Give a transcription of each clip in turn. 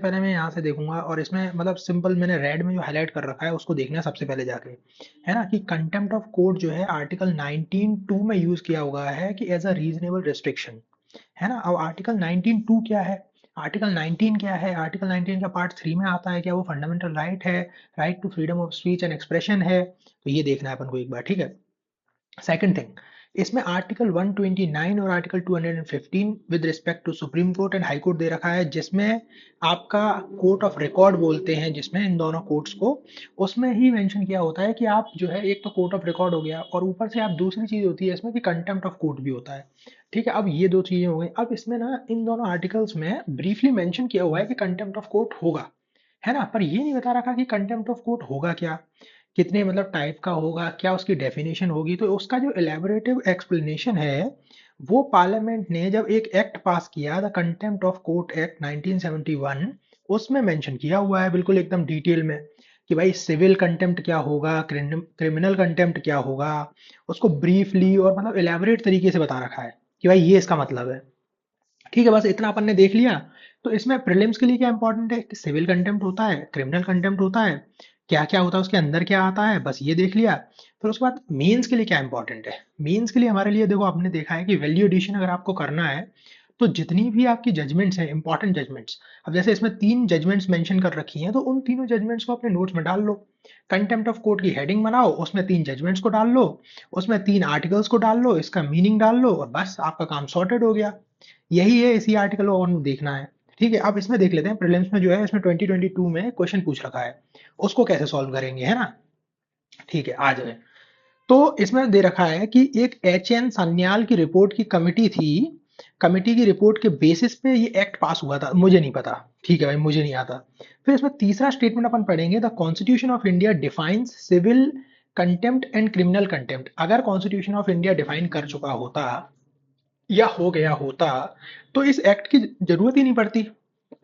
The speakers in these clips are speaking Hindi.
पहले मैं यहाँ से देखूंगा और इसमें मतलब सिंपल मैंने रेड में जो हाईलाइट कर रखा है उसको देखना है सबसे पहले जाके, है ना, कि कंटेम्प्ट ऑफ कोर्ट जो है आर्टिकल 19(2) में यूज किया हुआ है कि एज अ रीजनेबल रिस्ट्रिक्शन, है ना। अब आर्टिकल 19(2) क्या है, आर्टिकल 19 क्या है, आर्टिकल 19 का पार्ट 3 में आता है, क्या वो फंडामेंटल राइट है, right to freedom of speech and expression है, तो ये देखना है अपन को एक बार, ठीक है। सेकंड थिंग, इसमें आर्टिकल 129 और article 215 with respect to supreme court and high court दे रखा है, जिसमें आपका कोर्ट ऑफ रिकॉर्ड बोलते हैं, जिसमें इन दोनों कोर्ट्स को, उसमें ही मेंशन किया होता है कि आप जो है, एक तो कोर्ट ऑफ रिकॉर्ड हो गया और ऊपर से आप दूसरी चीज होती है इसमें कि कंटेम्प्ट ऑफ कोर्ट भी होता है, ठीक है। अब ये दो चीजें हो गई। अब इसमें ना इन दोनों आर्टिकल्स में ब्रीफली मेंशन किया हुआ है कि कंटेम्प्ट ऑफ कोर्ट होगा, है ना, पर ये नहीं बता रखा कि कंटेम्प्ट ऑफ कोर्ट होगा क्या, कितने मतलब टाइप का होगा, क्या उसकी डेफिनेशन होगी। तो उसका जो इलेबोरेटिव एक्सप्लेनेशन है, वो पार्लियामेंट ने जब एक एक्ट पास किया, the contempt of court act 1971, उसमें मेंशन किया हुआ है बिल्कुल एकदम डिटेल में कि भाई सिविल कंटेम्प्ट क्या होगा, क्रिमिनल कंटेम्प्ट क्या होगा, उसको ब्रीफली और मतलब इलेबोरेट तरीके से बता रखा है कि भाई ये इसका मतलब है, ठीक है। बस इतना अपन ने देख लिया। तो इसमें प्रीलिम्स के लिए क्या इंपॉर्टेंट है कि सिविल कंटेम्प्ट होता है, क्रिमिनल कंटेम्प्ट होता है, क्या क्या होता है उसके अंदर क्या आता है, बस ये देख लिया। फिर उसके बाद मेंस के लिए क्या इंपॉर्टेंट है, मेंस के लिए हमारे लिए देखो, आपने देखा है कि वैल्यू एडिशन अगर आपको करना है, तो जितनी भी आपकी जजमेंट्स हैं, इंपॉर्टेंट जजमेंट्स, अब जैसे इसमें 3 जजमेंट्स मेंशन कर रखी हैं, तो उन तीनों जजमेंट्स को अपने नोट्स में डाल लो, कंटेम्प्ट ऑफ कोर्ट की हेडिंग बनाओ, उसमें 3 जजमेंट्स को डाल लो, उसमें 3 आर्टिकल्स को डाल लो, इसका मीनिंग डाल लो, और बस आपका काम सॉर्टेड हो गया। यही है इसी आर्टिकल को अपन देखना है, ठीक है। अब इसमें देख लेते हैं प्रीलिम्स में जो है, इसमें 2022 में क्वेश्चन पूछ रखा है, उसको कैसे सॉल्व करेंगे, है ना। ठीक है, आ जाए। तो इसमें दे रखा है कि एक एच एन सान्याल की रिपोर्ट की कमिटी थी, कमिटी की रिपोर्ट के बेसिस पे ये एक्ट पास हुआ था, मुझे नहीं पता, ठीक है भाई, मुझे नहीं आता। फिर इसमें तीसरा स्टेटमेंट अपन पढ़ेंगे, the constitution of India defines civil contempt and criminal contempt. अगर कॉन्स्टिट्यूशन ऑफ इंडिया डिफाइन कर चुका होता या हो गया होता, तो इस एक्ट की जरूरत ही नहीं पड़ती,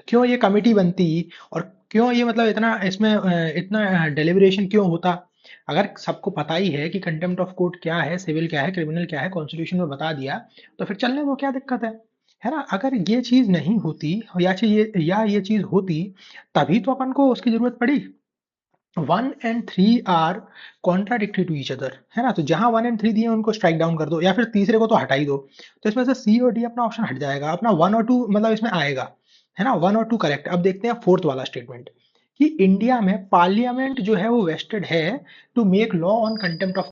क्यों ये कमेटी बनती, और क्यों ये मतलब इतना इसमें इतना डेलिब्रेशन क्यों होता। अगर सबको पता ही है कि कंटेम्प्ट ऑफ कोर्ट क्या है, सिविल क्या है, क्रिमिनल क्या है, कॉन्स्टिट्यूशन में बता दिया, तो फिर चलने को क्या दिक्कत है ना। अगर ये चीज नहीं होती, या ये चीज होती, तभी तो अपन को उसकी जरूरत पड़ी। 1 और 3 are contradictory to each other, है ना। तो जहां 1 और 3 दिए उनको स्ट्राइक डाउन कर दो, या फिर तीसरे को तो हटा ही दो। तो इसमें से सी और डी अपना ऑप्शन हट जाएगा, अपना 1 और 2 मतलब इसमें आएगा, है ना, 1 और 2 करेक्ट। अब देखते हैं फोर्थ वाला स्टेटमेंट, कि इंडिया में पार्लियामेंट जो है वो वेस्टेड है to make law on contempt of